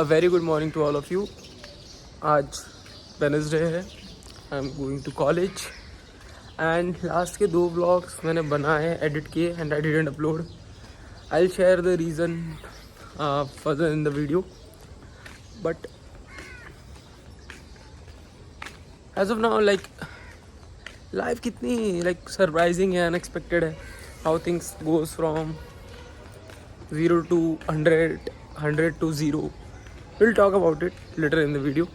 very good morning to all of you. आज Wednesday है, I am going to college and last के 2 vlogs मैंने बनाए, edit किए and I didn't upload. I will share the reason further in the video, but as of now like life कितनी like surprising है, unexpected है. How things goes from 0 to 100, 100 to 0. We'll talk about it later in the video.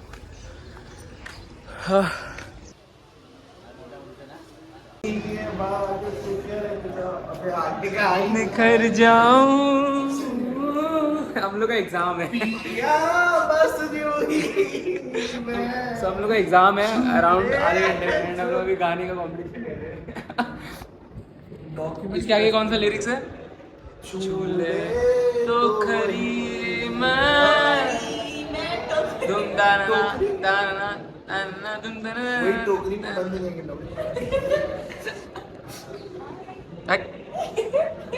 निखर जाऊं. हम लोग का exam है. सब लोग का एग्जाम है अराउंड आधे घंटे में. हम लोग अभी गाने का कॉम्पिटिशन कर रहे हैं. इसके आगे कौन सा लिरिक्स है? चूल्हे तो खरी मैं दुम दाना दाना दाना दुम दाना. वही टोकरी में बंद नहीं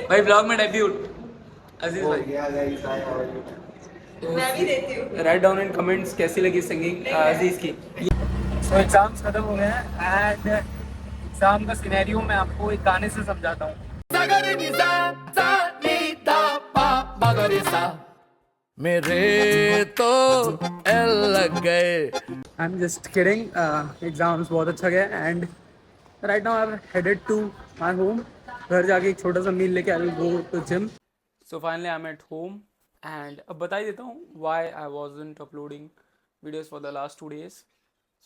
भाई ब्लॉग में डेब्यूट अजीज भाई. मैं भी देती हूँ. राइट डाउन इन कमेंट्स कैसी लगी सिंगिंग अजीज की. तो एग्जाम्स खत्म हो गए हैं एंड एग्जाम का सिनेरियो मैं आपको एक गाने से समझाता हूँ. मेरे तो एल लग गए. I am just kidding. Exams बहुत अच्छा गया and right now I am headed to my home. घर जाके एक छोटा सा मील लेके I will go to gym. So finally I am at home and अब बता ही देता हूँ why I wasn't uploading videos for the last 2 days.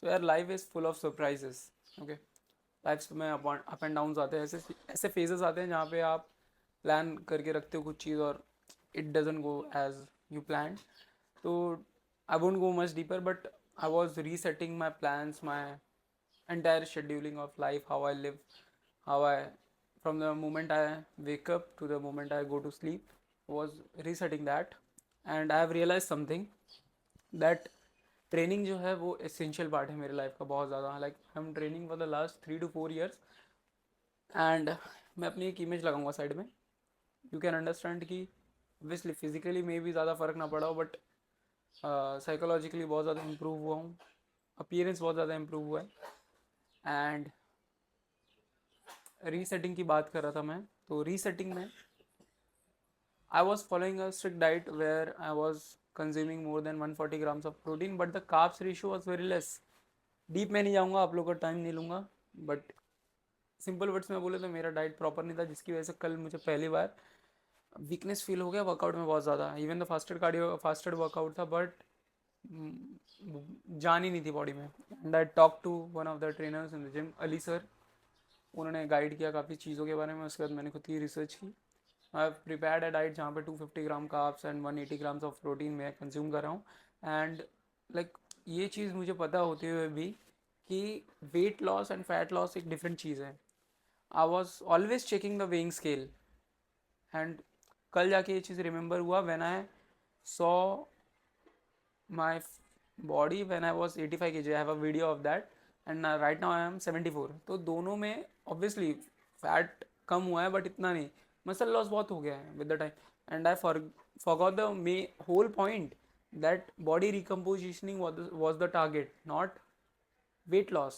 So यार life is full of surprises. Okay, life में अप एंड डाउन्स आते हैं, ऐसे ऐसे फेजेस आते हैं जहाँ पे आप प्लान करके रखते हो कुछ चीज़ और it doesn't go as you planned. So I won't go much deeper, but I was resetting my plans, my entire scheduling of life, how I live, how I from the moment I wake up to the moment I go to sleep, was resetting that. And I have realized something, that training जो है वो essential part है मेरे life का बहुत ज़्यादा. Like I am training for the last 3 to 4 years and मैं अपनी एक इमेज लगाऊंगा साइड में. यू कैन अंडरस्टैंड कि ऑब्वियसली फिजिकली में भी ज़्यादा फ़र्क ना पड़ा हो, बट साइकोलॉजिकली बहुत ज़्यादा इम्प्रूव हुआ हूँ. अपीयरेंस बहुत ज़्यादा इम्प्रूव हुआ है. एंड रीसेटिंग की बात कर रहा था मैं. तो रीसेटिंग में I was following a strict diet where I was consuming more than 140 grams of protein, but the carbs ratio was very less. Deep में नहीं जाऊँगा, आप लोग का टाइम नहीं लूँगा, बट सिंपल वर्ड्स में बोले तो मेरा डाइट प्रॉपर नहीं था, जिसकी वजह से कल मुझे पहली बार वीकनेस फील हो गया वर्कआउट में बहुत ज़्यादा. इवन द फास्टेड वर्कआउट था, बट जान ही नहीं थी बॉडी में. And I talk to one of the trainers in the gym, Ali sir. उन्होंने गाइड किया काफ़ी चीज़ों के बारे में. उसके बाद मैंने खुद की रिसर्च की. I have prepared a diet जहाँ पे 250 ग्राम carbs and 180 grams of protein मैं कंज्यूम कर रहा हूँ. एंड लाइक ये चीज़ मुझे पता होते हुए भी कि weight loss and fat loss एक डिफरेंट चीज़ है. I was always checking the weighing scale and कल जाके ये चीज़ रिमेंबर हुआ when I saw my body when I was 85 kg. I have a video of that and right now I M 74. तो दोनों में obviously fat कम हुआ है, but इतना नहीं. मसल लॉस बहुत हो गया है with the time. And I forgot the whole point that body recompositioning was the target, not weight loss.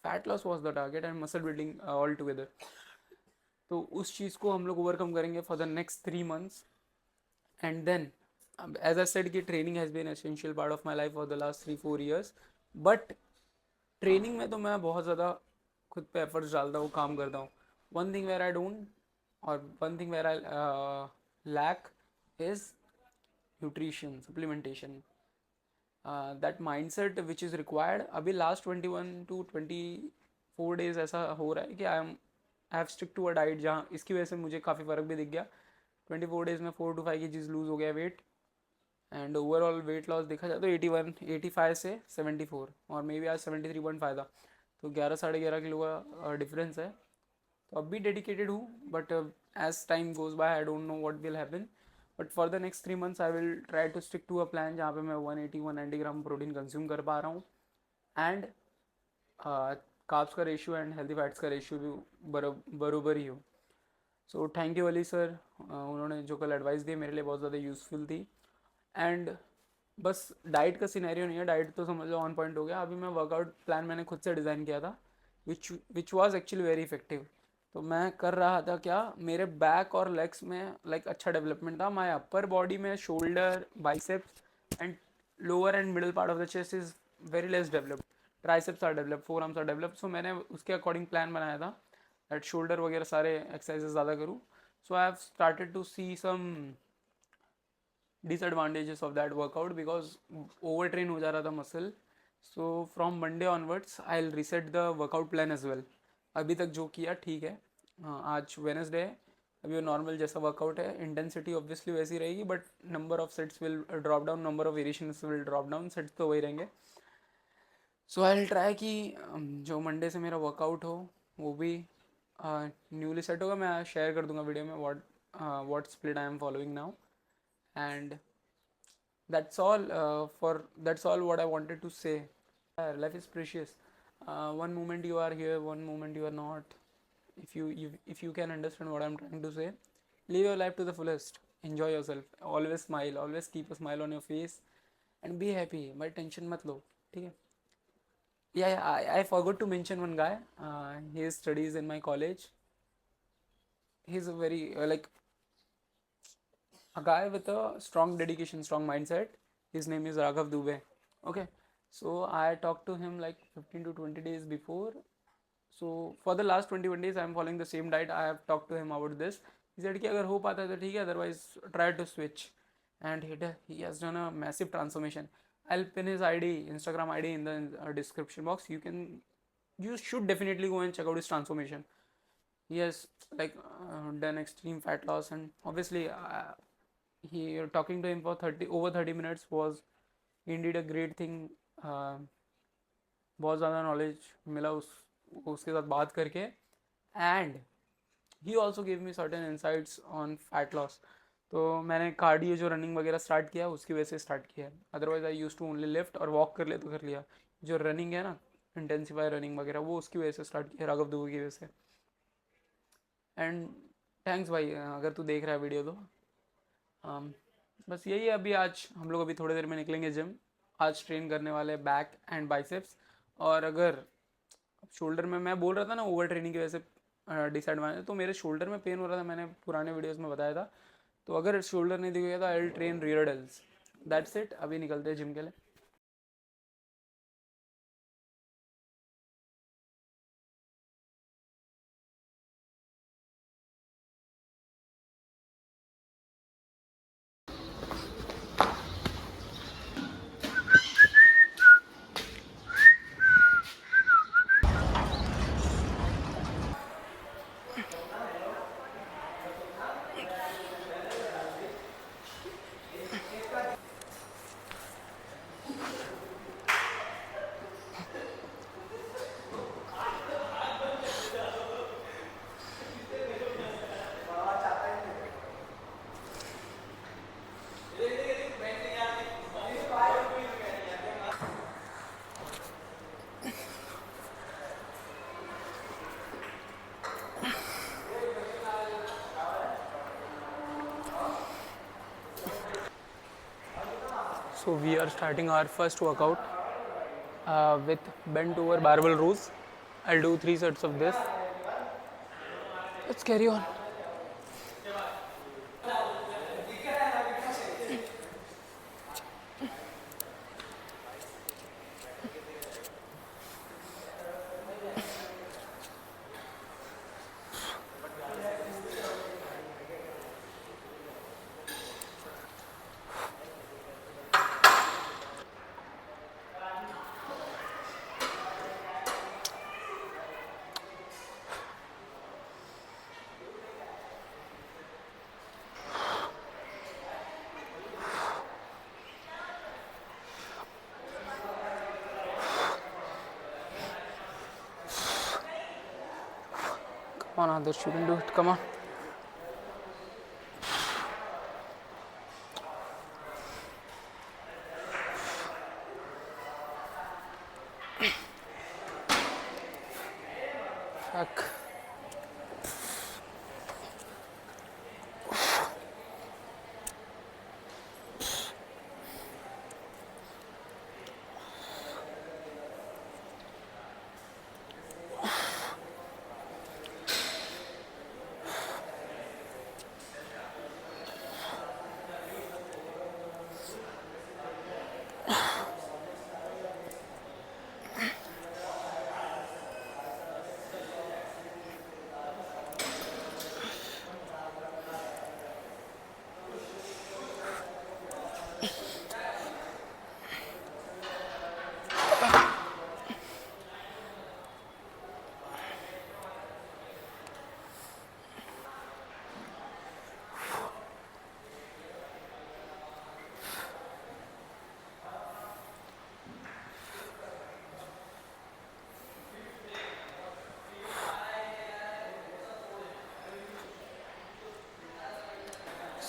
फैट लॉस was the target and muscle building all together. तो उस चीज़ को हम लोग ओवरकम करेंगे for the next 3 months. And then as I said कि training has been essential part of my life for the last 3-4 years. But training में तो मैं बहुत ज़्यादा खुद पे एफर्ट्स डालता हूँ, काम करता हूँ. One thing where I don't और one thing where I lack is nutrition supplementation. That mindset which is required. अभी लास्ट 21 to 24 days ऐसा हो रहा है कि I have stick to a diet, जहाँ इसकी वजह से मुझे काफ़ी फ़र्क भी दिख गया. 24 days में 4 to 5 kgs लूज़ हो गया weight. And overall weight loss देखा जाए तो 85 से 74 और मे बी आज 73.5 था. तो 11-11.5 किलो का डिफरेंस है. तो अब भी डेडिकेटेड हूँ, but as time goes by I don't know what will happen. But for the next 3 months I will try to stick to a plan जहाँ पे मैं 180-190 ग्राम प्रोटीन कंज्यूम कर पा रहा हूँ. एंड कार्ब्स का रेशियो एंड हेल्दी फैट्स का ratio भी बराबर ही हो. So thank you Ali sir. उन्होंने जो कल एडवाइस दी मेरे लिए बहुत ज़्यादा यूज़फुल थी. एंड बस डाइट का सिनेरियो नहीं है, डाइट तो समझ लो ऑन पॉइंट हो गया। अभी मैं वर्कआउट प्लान मैंने खुद से डिज़ाइन किया था, which was actually very effective. तो मैं कर रहा था क्या, मेरे बैक और लेग्स में लाइक अच्छा डेवलपमेंट था। माय अपर बॉडी में shoulder, biceps and lower and middle part of the chest is very less developed. Triceps are developed, forearms are developed. So मैंने उसके अकॉर्डिंग प्लान बनाया था that shoulder वगैरह सारे exercises ज़्यादा करूँ। So I have started to see some disadvantages of that workout because overtrain हो जा रहा था muscle. So from Monday onwards I'll reset the workout plan as well. अभी तक जो किया ठीक है। हाँ, आज वेनसडे है, अभी वो नॉर्मल जैसा वर्कआउट है। इंटेंसिटी ऑब्वियसली वैसी रहेगी but number of sets will drop down, number of variations will drop down, sets तो वही रहेंगे। सो आई विल ट्राई कि जो मंडे से मेरा वर्कआउट हो वो भी न्यूली सेट होगा। मैं शेयर कर दूंगा वीडियो में what split I am following now. And that's all what I wanted to say. Life is precious. One moment you are here, one moment you are not. If you can understand what I'm trying to say, live your life to the fullest. Enjoy yourself. Always smile. Always keep a smile on your face and be happy. भाई tension मत लो, ठीक है? Yeah, I forgot to mention one guy. He studies in my college. He's a very a guy with a strong dedication, strong mindset. His name is Raghav Dubey. Okay, so I talked to him like 15 to 20 days before. So for the last 21 days I am following the same diet. I have talked to him about this. He said कि अगर हो पाता है तो ठीक है, otherwise try to switch. And he has done a massive transformation. I'll pin his ID, Instagram ID in the description box. You should definitely go and check out his transformation. He has done extreme fat loss, and obviously he talking to him for 30 minutes was indeed a great thing. बहुत ज़्यादा knowledge मिला उसके साथ बात करके। And he also give me certain insights on fat loss. तो मैंने cardio जो रनिंग वगैरह स्टार्ट किया उसकी वजह से स्टार्ट किया है, otherwise I use to only lift और वॉक कर ले तो कर लिया। जो रनिंग है ना, इंटेंसिफाई रनिंग वगैरह, वो उसकी वजह से स्टार्ट किया, राघव दुबे की वजह से। एंड थैंक्स भाई, अगर तू देख रहा है वीडियो तो। बस यही है। अभी आज हम लोग अभी थोड़ी देर में निकलेंगे जिम। आज ट्रेन करने वाले बैक एंड बाइसेप्स। और अगर शोल्डर में, मैं बोल रहा था ना ओवर ट्रेनिंग की वजह से डिसएडवांटेज, तो मेरे शोल्डर में पेन हो रहा था, मैंने पुराने वीडियोस में बताया था। तो अगर शोल्डर नहीं दिखेगा तो I will train rear delts. That's it. अभी निकलते हैं जिम के लिए। So we are starting our first workout with bent over barbell rows. I'll do 3 sets of this. Let's carry on. Come on, Adarsh, you can do it. Come on. Back.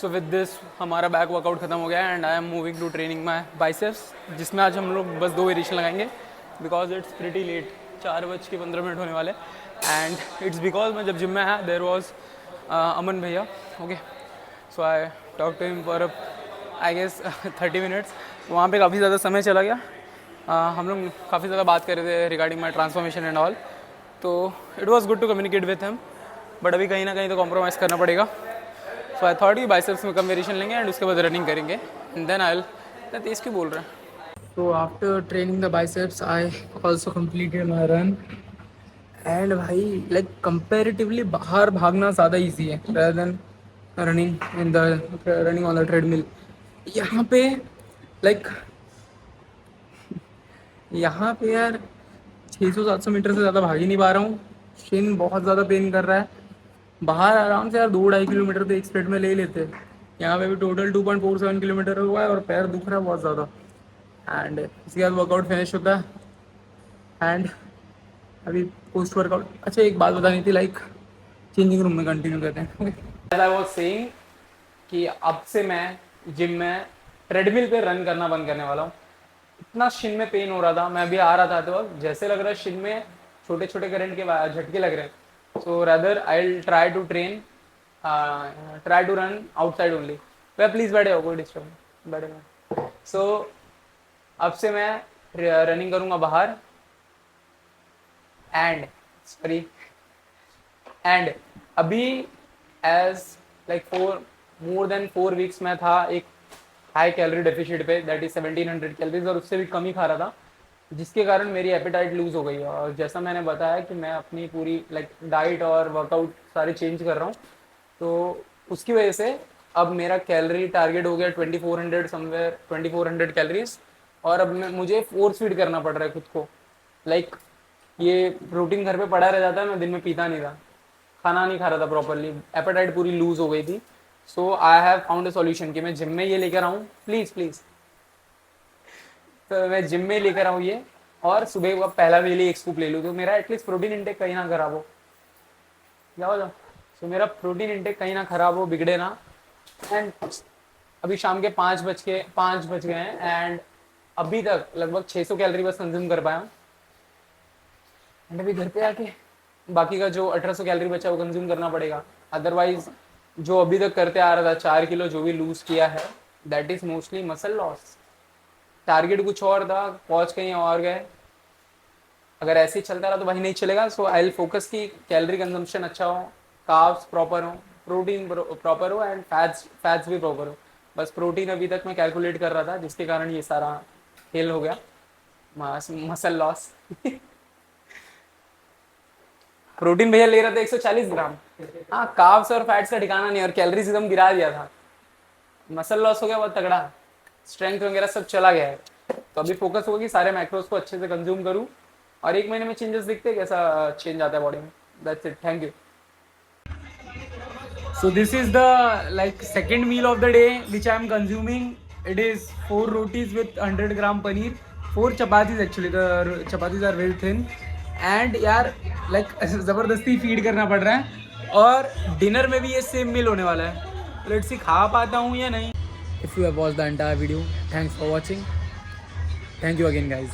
So with this हमारा back workout खत्म हो गया है and I am moving to training my biceps, जिसमें आज हम लोग बस 2 वेरिएशन लगाएंगे बिकॉज इट्स प्रिटी लेट, 4:15 होने वाले एंड इट्स बिकॉज मैं जब जिम में आया देर वॉज अमन भैया, okay, so I talk to him for I guess 30 minutes. वहाँ पे काफ़ी ज़्यादा समय चला गया, हम लोग काफ़ी ज़्यादा बात कर रहे थे regarding my transformation and all, तो it was good to communicate with him, but अभी कहीं ना कहीं तो कॉम्प्रोमाइज़ करना पड़ेगा। सो आई थॉट कि बाइसेप्स में कम वेरिएशन लेंगे एंड उसके बाद रनिंग करेंगे एंड देन आई विल तेज क्यों बोल रहे हैं। So after training the biceps I also completed my run and भाई लाइक कंपेरेटिवली बाहर भागना ज़्यादा ईजी है rather then running on the treadmill. यहाँ पे लाइक यहाँ पे यार 600-700 मीटर से ज़्यादा भाग ही नहीं पा रहा हूँ, शिन बहुत ज़्यादा पेन कर रहा है। बाहर आराम से यार 2-2.5 किलोमीटर तो एक स्प्रेड में ले ही लेते हैं, यहाँ पे भी टोटल 2.47 किलोमीटर हुआ है और पैर दुख रहा है बहुत ज़्यादा। एंड इसके बाद वर्कआउट फिनिश होता है एंड अभी पोस्ट वर्कआउट, अच्छा एक बात बतानी थी, लाइक चेंजिंग रूम में कंटिन्यू करते हैं। एज आई वाज सेइंग कि अब से मैं जिम में ट्रेडमिल पे रन करना बंद करने वाला हूँ। इतना शिन में पेन हो रहा था, मैं अभी आ रहा था तो जैसे लग रहा है शिन में छोटे छोटे करंट के झटके लग रहे हैं। So rather I will try to run outside only. वह प्लीज़ बैठे हो, कोई डिस्टर्ब बैठे हो। सो अब से मैं रनिंग करूँगा बाहर एंड अभी as like more than 4 weeks में था एक हाई कैलोरी डेफिशिट पे, दैट इज 1700 कैलोरीज, और उससे भी कम ही खा रहा था, जिसके कारण मेरी एपेटाइट लूज हो गई है। और जैसा मैंने बताया कि मैं अपनी पूरी लाइक डाइट और वर्कआउट सारे चेंज कर रहा हूँ, तो उसकी वजह से अब मेरा कैलोरी टारगेट हो गया 2400 समवेयर, 2400 कैलोरीज, और अब मुझे फोर्स फीड करना पड़ रहा है खुद को। लाइक ये प्रोटीन घर पे पड़ा रह जाता है, मैं दिन में पीता नहीं था, खाना नहीं खा रहा था प्रॉपरली, एपेटाइट पूरी लूज हो गई थी। So I have found a solution कि मैं जिम में ये लेकर आऊँ, प्लीज़ तो मैं जिम में लेकर आऊँ ये, और सुबह पहला वेले 1 स्कूप ले लूँ, तो मेरा एटलीस्ट प्रोटीन इंटेक कहीं ना खराब हो, जाओ सो मेरा प्रोटीन इंटेक कहीं ना खराब हो, बिगड़े ना। एंड अभी शाम के 5 बज गए हैं एंड अभी तक लगभग 600 कैलोरी बस कंज्यूम कर पाया हूँ। एंड अभी घर पे आके बाकी का जो 1800 कैलोरी बचा वो कंज्यूम करना पड़ेगा, अदरवाइज जो अभी तक करते आ रहा था 4 किलो जो भी लूज किया है that is mostly muscle loss. Target कुछ और था, पहुंच कहीं और गए। अगर ऐसे ही चलता रहा तो वही नहीं चलेगा। सो आई विल फोकस कि कैलोरी कंजम्पशन अच्छा हो, कार्ब्स प्रॉपर हो, प्रोटीन प्रॉपर हो एंड फैट्स भी प्रॉपर हो। बस प्रोटीन अभी तक मैं कैलकुलेट कर रहा था, जिसके कारण ये सारा खेल हो गया, मसल लॉस। प्रोटीन भैया ले रहा था 140 ग्राम, हाँ कार्ब्स और फैट्स का ठिकाना नहीं, और कैलोरीज एकदम गिरा दिया था। मसल लॉस हो गया बहुत तगड़ा, स्ट्रेंथ वगैरह सब चला गया है। तो अभी फोकस होगा कि सारे मैक्रोज को अच्छे से कंज्यूम करूं, और 1 महीने में चेंजेस दिखते हैं, कैसा चेंज आता है बॉडी में। That's it, thank you. So this is the like second meal of the day which I am consuming. It is 4 rotis with 100 gram paneer, 4 chapatis actually. The chapatis are very thin and यार like ज़बरदस्ती feed करना पड़ रहा है, और dinner में भी ये सेम मील होने वाला है। लेट्स सी खा पाता हूँ या नहीं। If you have watched the entire video, thanks for watching. Thank you again guys.